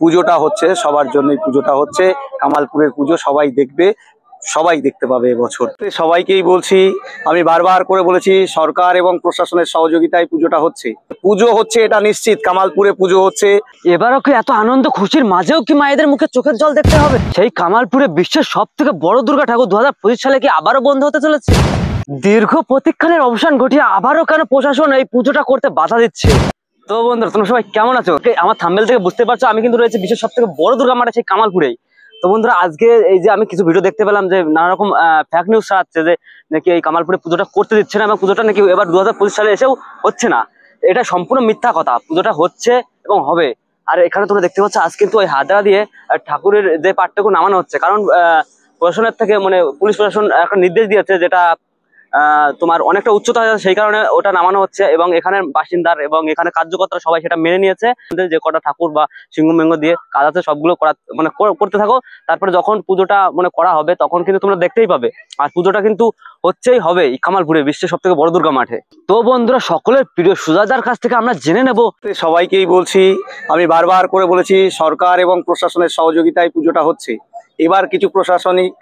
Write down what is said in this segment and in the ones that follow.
পুজোটা হচ্ছে সবার জন্যই, পুজোটা হচ্ছে কামালপুরের পুজো, সবাই দেখবে, সবাই দেখতে পাবে এবছর। সবাইকেই বলছি, আমি বারবার করে বলেছি, সরকার এবং প্রশাসনের সহযোগিতায় পুজোটা হচ্ছে, পুজো হচ্ছে এটা নিশ্চিত, কামালপুরে পুজো হচ্ছে। এবারও কি এত আনন্দ খুশির মাঝেও কি মায়েদের মুখে চোখের জল দেখতে হবে? সেই কামালপুরে বিশ্বের সব থেকে বড় দুর্গা ঠাকুর 2025 সালে কি আবারও বন্ধ হতে চলেছে? দীর্ঘ প্রতীক্ষার অবসান ঘটিয়ে আবারও কেন প্রশাসন এই পুজোটা করতে বাধা দিচ্ছে? তো বন্ধুরা, তোমরা সবাই কেমন আছো? আমার থাম্বনেল থেকে বুঝতে পারছো আমি কিন্তু রয়েছে বিশ্বের সব থেকে বড় দুর্গা মাঠে, সেই কামালপুরেই। তো বন্ধুরা, আজকে এই যে আমি কিছু ভিডিও দেখতে পেলাম যে নানা রকম ফেক নিউজ ছাড়াচ্ছে যে নাকি এই কামালপুরে পুজোটা করতে দিচ্ছে না, এবং পুজোটা নাকি এবার 2025 সালে এসেও হচ্ছে না। এটা সম্পূর্ণ মিথ্যা কথা। পুজোটা হচ্ছে এবং হবে। আর এখানে তোমরা দেখতে পাচ্ছ আজ কিন্তু ওই হাতড়া দিয়ে ঠাকুরের যে পাটটুকু নামানো হচ্ছে, কারণ প্রশাসনের থেকে মানে পুলিশ প্রশাসন একটা নির্দেশ দিয়েছে, যেটা তোমার অনেকটা উচ্চতা আছে, সেই কারণে ওটা নামানো হচ্ছে। এবং এখানের বাসিন্দার এবং এখানে কার্যকর্তারা সবাই সেটা মেনে নিয়েছে। যে কটা ঠাকুর বা সিংহ দিয়ে কাজ আছে সবগুলো করা মানে করতে থাকো, তারপরে যখন পুজোটা মানে করা হবে তখন কিন্তু তোমরা দেখতেই পাবে। আর পুজোটা কিন্তু হচ্ছেই হবে কামালপুরে, বিশ্বের সব থেকে বড় দুর্গা মাঠে। তো বন্ধুরা, সকলের প্রিয় সুজাদার কাছ থেকে আমরা জেনে নেব। সবাইকেই বলছি, আমি বারবার করে বলেছি, সরকার এবং প্রশাসনের সহযোগিতায় পুজোটা হচ্ছে। এবার কিছু প্রশাসনিক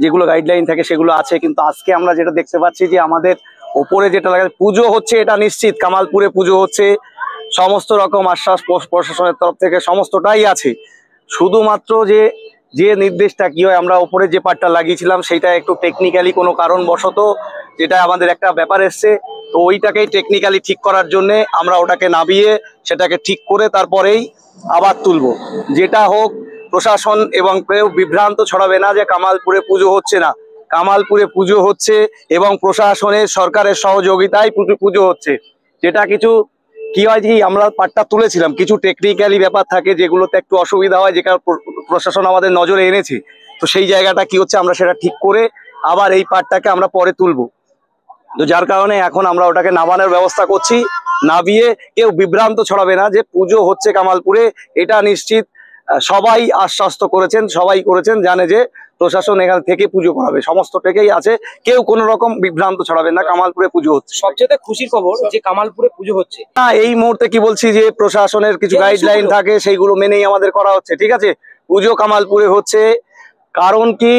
যেগুলো গাইডলাইন থাকে সেগুলো আছে, কিন্তু আজকে আমরা যেটা দেখতে পাচ্ছি যে আমাদের ওপরে যেটা লাগে, পুজো হচ্ছে এটা নিশ্চিত, কামালপুরে পুজো হচ্ছে, সমস্ত রকম আশ্বাস প্রশাসনের তরফ থেকে সমস্তটাই আছে। শুধুমাত্র যে নির্দেশটা কি হয়, আমরা ওপরে যে পার্টটা লাগিয়েছিলাম সেইটা একটু টেকনিক্যালি কোনো কারণবশত যেটা আমাদের একটা ব্যাপার এসছে, তো ওইটাকেই টেকনিক্যালি ঠিক করার জন্যে আমরা ওটাকে নামিয়ে সেটাকে ঠিক করে তারপরেই আবার তুলব। যেটা হোক, প্রশাসন এবং কেউ বিভ্রান্ত ছড়াবে না যে কামালপুরে পুজো হচ্ছে না। কামালপুরে পুজো হচ্ছে এবং প্রশাসনের সরকারের সহযোগিতায় পুজো হচ্ছে। যেটা কিছু কি হয় যে আমরা পাটটা তুলেছিলাম, কিছু টেকনিক্যালি ব্যাপার থাকে যেগুলোতে একটু অসুবিধা হয়, যেটা প্রশাসন আমাদের নজরে এনেছে। তো সেই জায়গাটা কি হচ্ছে, আমরা সেটা ঠিক করে আবার এই পাটটাকে আমরা পরে তুলবো। তো যার কারণে এখন আমরা ওটাকে নামানোর ব্যবস্থা করছি। নামিয়ে কেউ বিভ্রান্ত ছড়াবে না যে পুজো হচ্ছে কামালপুরে, এটা নিশ্চিত। সবাই আশ্বস্ত করেছেন, সবাই করেছেন, জানে যে প্রশাসন এখান থেকে পুজো করাবে, সমস্ত থেকেই আছে, কেউ কোনো রকম বিভ্রান্ত ছড়াবে না, কামালপুরে পুজো হচ্ছে। সবচেয়ে খুশির খবর যে কামালপুরে পুজো হচ্ছে না, এই মুহূর্তে কি বলছি যে প্রশাসনের কিছু গাইডলাইন থাকে, সেইগুলো মেনেই আমাদের করা হচ্ছে, ঠিক আছে। পুজো কামালপুরে হচ্ছে, কারণ কি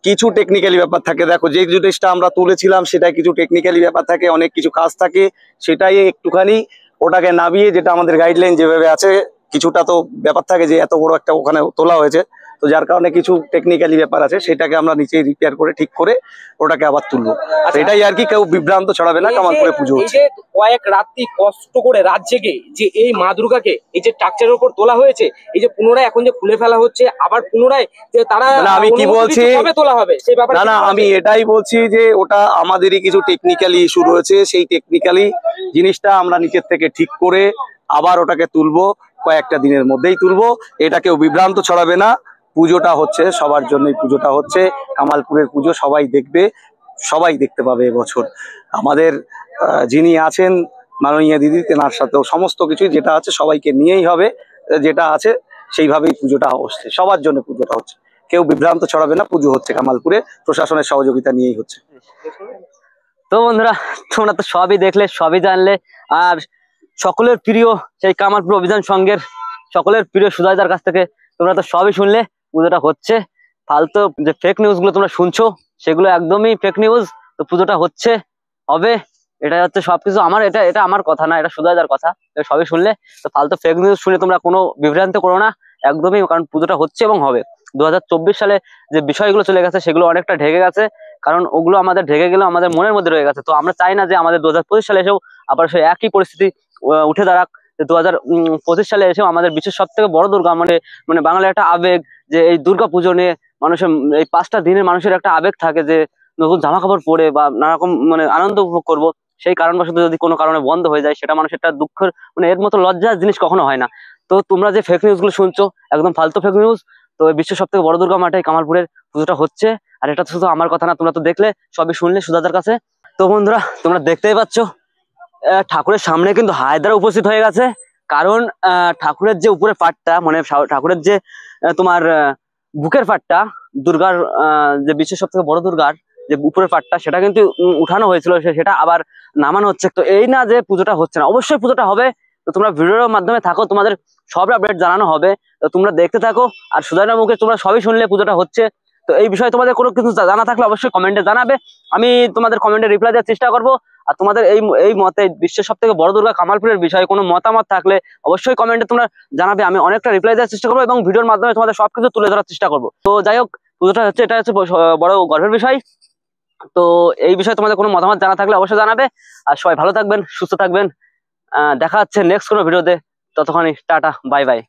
কিছু টেকনিক্যালি ব্যাপার থাকে। দেখো, যে জিনিসটা আমরা তুলেছিলাম সেটা কিছু টেকনিক্যালি ব্যাপার থাকে, অনেক কিছু কাজ থাকে, সেটাই একটুখানি ওটাকে নামিয়ে, যেটা আমাদের গাইডলাইন যেভাবে আছে, কিছুটা তো ব্যাপার থাকে যে এত বড় একটা ওখানে তোলা হয়েছে, তো যার কারণে কিছু টেকনিক্যালি ব্যাপার আছে, সেটাকে আমরা নিচে রিপেয়ার করে ঠিক করে ওটাকে আবার তুলবো। এটাই আর কি, কেউ বিভ্রান্ত ছড়াবে না, কামালপুরে পুজো হচ্ছে। কয়েক রাত্রি কষ্ট করে রাত জেগে যে এই মা দুর্গাকে এই যে স্ট্রাকচারের উপর তোলা হয়েছে, এই যে পুনরায় এখন যে খুলে ফেলা হচ্ছে, আবার পুনরায় যে তারা আমি কি বলছি, কবে তোলা হবে সেই ব্যাপারে না আমি এটাই বলছি যে ওটা আমাদেরই কিছু টেকনিক্যালি ইস্যু রয়েছে, সেই টেকনিক্যালি জিনিসটা আমরা নিচের থেকে ঠিক করে আবার ওটাকে তুলবো, কয়েকটা দিনের মধ্যেই তুলবো। এটা কেউ বিভ্রান্ত ছড়াবে না, পুজোটা হচ্ছে সবার জন্যই, পুজোটা হচ্ছে কামালপুরের পুজো, সবাই দেখবে, সবাই দেখতে পাবে এবছর। আমাদের যিনি আছেন মাননীয় দিদি, তেনার সাথেও সমস্ত কিছু যেটা আছে সবাইকে নিয়েই হবে, যেটা আছে সেইভাবেই পুজোটা হচ্ছে, সবার জন্য পুজোটা হচ্ছে, কেউ বিভ্রান্ত ছড়াবে না, পুজো হচ্ছে কামালপুরে, প্রশাসনের সহযোগিতা নিয়েই হচ্ছে। তো বন্ধুরা, তোমরা তো সবই দেখলে, সবই জানলে। আর সকলের প্রিয় সেই কামালপুর অভিযান সংঘের সকলের প্রিয় সুজয়দার কাছ থেকে তোমরা তো সবই শুনলে, পুজোটা হচ্ছে। ফালতু যে ফেক নিউজ গুলো তোমরা শুনছো সেগুলো একদমই ফেক নিউজ। তো পুজোটা হচ্ছে, হবে, এটা হচ্ছে সবকিছু। এটা আমার কথা না, এটা সুজয়দার কথা, সবই শুনলে। তো ফালতু ফেক নিউজ শুনে তোমরা কোনো বিভ্রান্ত করো না একদমই, কারণ পুজোটা হচ্ছে এবং হবে। 2024 সালে যে বিষয়গুলো চলে গেছে সেগুলো অনেকটা ঢেকে গেছে, কারণ ওগুলো আমাদের ঢেকে গেলেও আমাদের মনের মধ্যে রয়ে গেছে। তো আমরা চাই না যে আমাদের 2025 সালে এসেও আবার সেই একই পরিস্থিতি উঠে দাঁড়াক। 2025 সালে এসেও আমাদের বিশ্বের সব থেকে বড় দুর্গা মানে বাঙালির একটা আবেগ, যে এই দুর্গা পুজো নিয়ে মানুষের এই 5টা দিনের মানুষের একটা আবেগ থাকে যে নতুন জামা কাপড় পরে বা নানা রকম মানে আনন্দ উপভোগ করবো। সেই কারণবশত যদি কোনো কারণে বন্ধ হয়ে যায়, সেটা মানুষের একটা দুঃখের মানে এর মতো লজ্জার জিনিস কখনো হয় না। তো তোমরা যে ফেক নিউজ গুলো শুনছো একদম ফালতু ফেক নিউজ। তো বিশ্বের সব থেকে বড় দুর্গা মাঠে কামালপুরের পুজোটা হচ্ছে। আর এটা তো শুধু আমার কথা না, তোমরা তো দেখলে, সবই শুনলে সুজাতার কাছে। তো বন্ধুরা, তোমরা দেখতেই পাচ্ছ ঠাকুরের সামনে কিন্তু হায়দারা উপস্থিত হয়ে গেছে। কারণ ঠাকুরের যে উপরের পাটটা, মানে ঠাকুরের যে তোমার বুকের পাটটা, দুর্গার যে বিশ্বের সব থেকে বড় দুর্গার যে উপরের পাটটা, সেটা কিন্তু উঠানো হয়েছিল, সেটা আবার নামানো হচ্ছে। তো এই না যে পুজোটা হচ্ছে না, অবশ্যই পুজোটা হবে। তো তোমরা ভিডিওর মাধ্যমে থাকো, তোমাদের সব আপডেট জানানো হবে। তো তোমরা দেখতে থাকো, আর সুজানার মুখে তোমরা সবই শুনলে পুজোটা হচ্ছে। তো এই বিষয়ে তোমাদের কোনো কিছু জানা থাকলে অবশ্যই কমেন্টে জানাবে, আমি তোমাদের কমেন্টে রিপ্লাই দেওয়ার চেষ্টা করবো। আর তোমাদের এই মতে বিশ্বের সব থেকে বড় দুর্গা কামালপুরের বিষয়ে কোনো মতামত থাকলে অবশ্যই কমেন্টে তোমরা জানাবে, আমি অনেকটা রিপ্লাই দেওয়ার চেষ্টা করবো এবং ভিডিওর মাধ্যমে তোমাদের সবকিছু তুলে ধরার চেষ্টা করবো। তো যাই হোক, পুজোটা হচ্ছে, এটা হচ্ছে বড় গর্বের বিষয়। তো এই বিষয়ে তোমাদের কোনো মতামত জানা থাকলে অবশ্যই জানাবে। আর সবাই ভালো থাকবেন, সুস্থ থাকবেন। দেখা হচ্ছে নেক্সট কোনো ভিডিওতে। ততক্ষণই টাটা, বাই বাই।